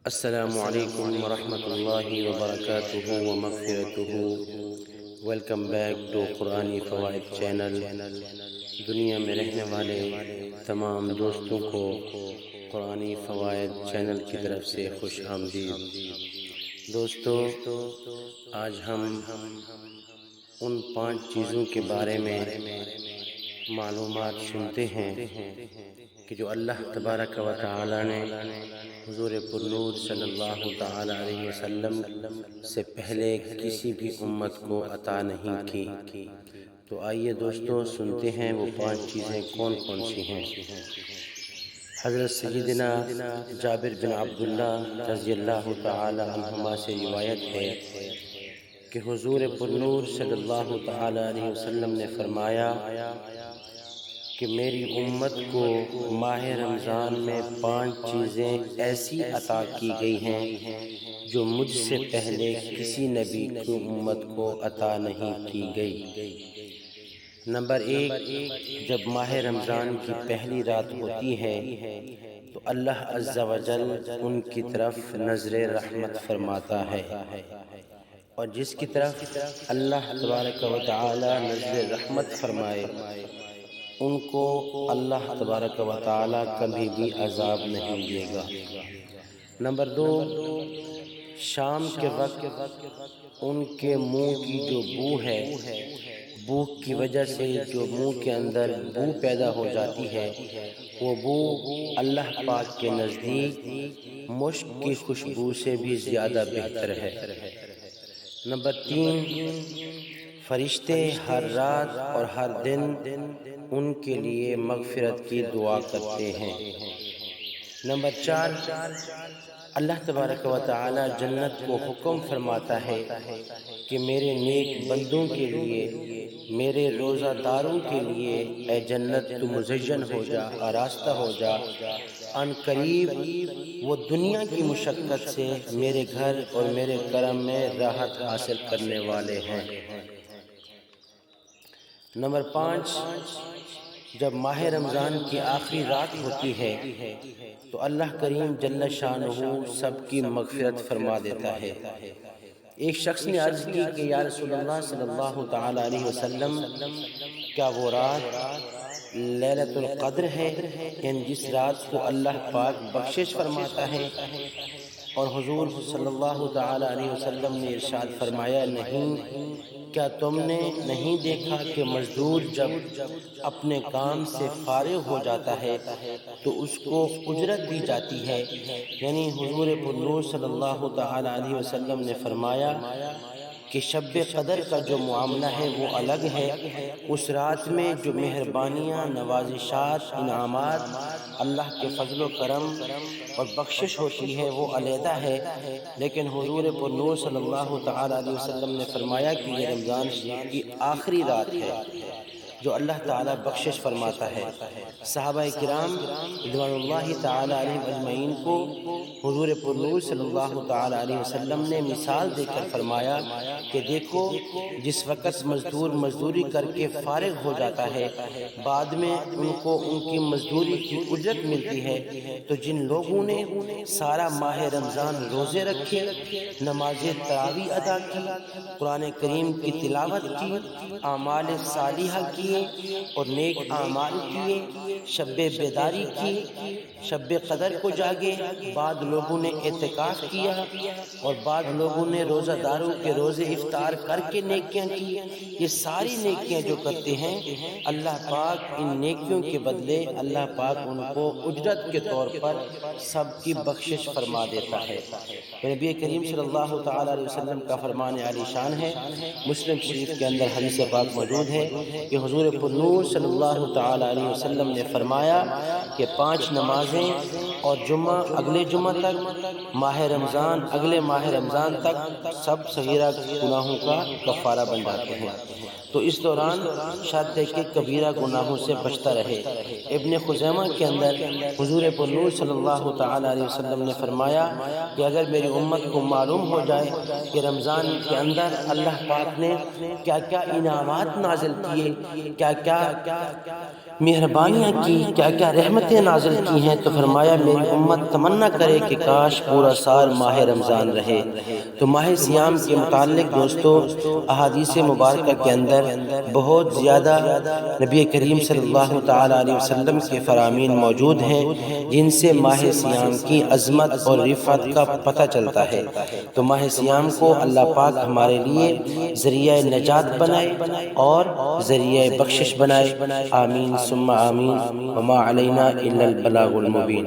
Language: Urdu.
السلام علیکم ورحمۃ اللہ وبرکاتہ ومغفرتہ۔ ویلکم بیک ٹو قرآنی فوائد چینل۔ دنیا میں رہنے والے تمام دوستوں کو قرآنی فوائد چینل کی طرف سے خوش آمدید۔ دوستو، آج ہم ان 5 چیزوں کے بارے میں معلومات سنتے ہیں کہ جو اللہ تبارک و تعالی نے حضور پرنور صلی اللہ تعالی علیہ وسلم سے پہلے کسی بھی امت کو عطا نہیں کی۔ تو آئیے دوستو سنتے ہیں وہ 5 چیزیں کون کون سی ہیں۔ حضرت سیدنا جابر بن عبداللہ رضی اللہ تعالی عنہما سے روایت ہے کہ حضور پرنور صلی اللہ تعالی علیہ وسلم نے فرمایا کہ میری امت کو ماہ رمضان میں 5 چیزیں ایسی عطا کی گئی ہیں جو مجھ سے پہلے کسی نبی کی امت کو عطا نہیں کی گئی۔ نمبر 1، جب ماہ رمضان کی پہلی رات ہوتی ہے تو اللہ عز و جل ان کی طرف نظر رحمت فرماتا ہے، اور جس کی طرف اللہ تبارک و تعالی نظر رحمت فرمائے ان کو اللہ تبارک و تعالی کبھی بھی عذاب نہیں دے گا۔ نمبر 2، شام کے وقت ان کے منہ کی جو بو ہے، بو کی وجہ سے جو منہ کے اندر بو پیدا ہو جاتی ہے، وہ بو اللہ پاک کے نزدیک مشک کی خوشبو سے بھی زیادہ بہتر ہے۔ نمبر 3، فرشتے ہر رات اور ہر دن ان کے لیے مغفرت کی دعا کرتے ہیں۔ نمبر 4، اللہ تبارک و تعالی جنت کو حکم فرماتا ہے کہ میرے نیک بندوں کے لیے، میرے روزہ داروں کے لیے اے جنت تو مزین ہو جا، آراستہ ہو جا، ان قریب وہ دنیا کی مشقت سے میرے گھر اور میرے کرم میں راحت حاصل کرنے والے ہیں۔ نمبر 5، جب ماہ رمضان کی آخری رات ہوتی ہے تو اللہ کریم جل شانہ سب کی مغفرت فرما دیتا ہے۔ ایک شخص نے عرض کی کہ یا رسول اللہ صلی اللہ تعالی علیہ وسلم، کیا وہ رات لیلۃ القدر ہے، یعنی جس رات کو اللہ پاک بخشش فرماتا ہے؟ اور حضور صلی اللہ تعالی علیہ وسلم نے ارشاد فرمایا، نہیں، کیا تم نے نہیں دیکھا کہ مزدور جب اپنے کام سے فارغ ہو جاتا ہے تو اس کو اجرت دی جاتی ہے؟ یعنی حضور پرنور صلی اللہ تعالی علیہ وسلم نے فرمایا کہ شب قدر کا جو معاملہ ہے وہ الگ ہے، اس رات میں جو مہربانیاں، نوازشات، انعامات، اللہ کے فضل و کرم اور بخشش ہوتی ہے وہ علیحدہ ہے۔ لیکن حضور پرنور صلی اللہ تعالی علیہ وسلم نے فرمایا کہ یہ رمضان شریف کی آخری رات ہے جو اللہ تعالیٰ بخشش فرماتا ہے۔ صحابہ کرام رضوان اللہ تعالیٰ علیہم اجمعین کو حضور پرنور صلی اللہ تعالیٰ علیہ وسلم نے مثال دے کر فرمایا کہ دیکھو، جس وقت مزدور مزدوری کر کے فارغ ہو جاتا ہے، بعد میں ان کو ان کی مزدوری کی اجرت ملتی ہے، تو جن لوگوں نے سارا ماہ رمضان روزے رکھے، نماز تراویح ادا کی، قرآن کریم کی تلاوت کی، اعمال صالحہ کیے اور نیک اعمال کیے، شب بیداری کی، شب قدر کو جاگے، بعد لوگوں نے اعتکاف کیا اور بعد لوگوں نے روزہ داروں کے روزے افطار کر کے نیکیاں کی، یہ ساری نیکیاں جو کرتے ہیں اللہ پاک ان نیکیوں کے بدلے اللہ پاک ان کو اجرت کے طور پر سب کی بخشش فرما دیتا ہے۔ نبی کریم صلی اللہ تعالی علیہ وسلم کا فرمان عالی شان ہے، مسلم شریف کے اندر حدیث پاک موجود ہے کہ حضور پرنور صلی اللہ تعالی علیہ وسلم نے فرمایا کہ 5 نمازیں اور جمعہ اگلے جمعہ تک، ماہ رمضان اگلے ماہ رمضان تک سب صغیرہ گناہوں کا کفارہ بن جاتے ہیں۔ تو اس دوران شاید کہ کبیرہ گناہوں سے بچتا رہے۔ ابن خزیمہ کے اندر حضور پرنور صلی اللہ تعالی علیہ وسلم نے فرمایا کہ اگر میری امت کو معلوم ہو جائے کہ رمضان کے اندر اللہ پاک نے کیا کیا انعامات نازل کیے، کیا کیا مہربانیاں کی، کیا کیا رحمتیں نازل کی ہیں، تو فرمایا میری امت تمنا کرے کہ کاش پورا سال ماہ رمضان رہے۔ تو ماہ سیام کے متعلق دوستو احادیث مبارکہ کے اندر بہت زیادہ نبی کریم صلی اللہ تعالیٰ علیہ وسلم کے فرامین موجود ہیں جن سے ماہ سیام کی عظمت اور رفعت کا پتہ چلتا ہے۔ تو ماہ سیام کو اللہ پاک ہمارے لیے ذریعہ نجات بنائے اور ذریعہ بخشش بنائے، آمین ثم آمین، وما علینا الا البلاغ المبین۔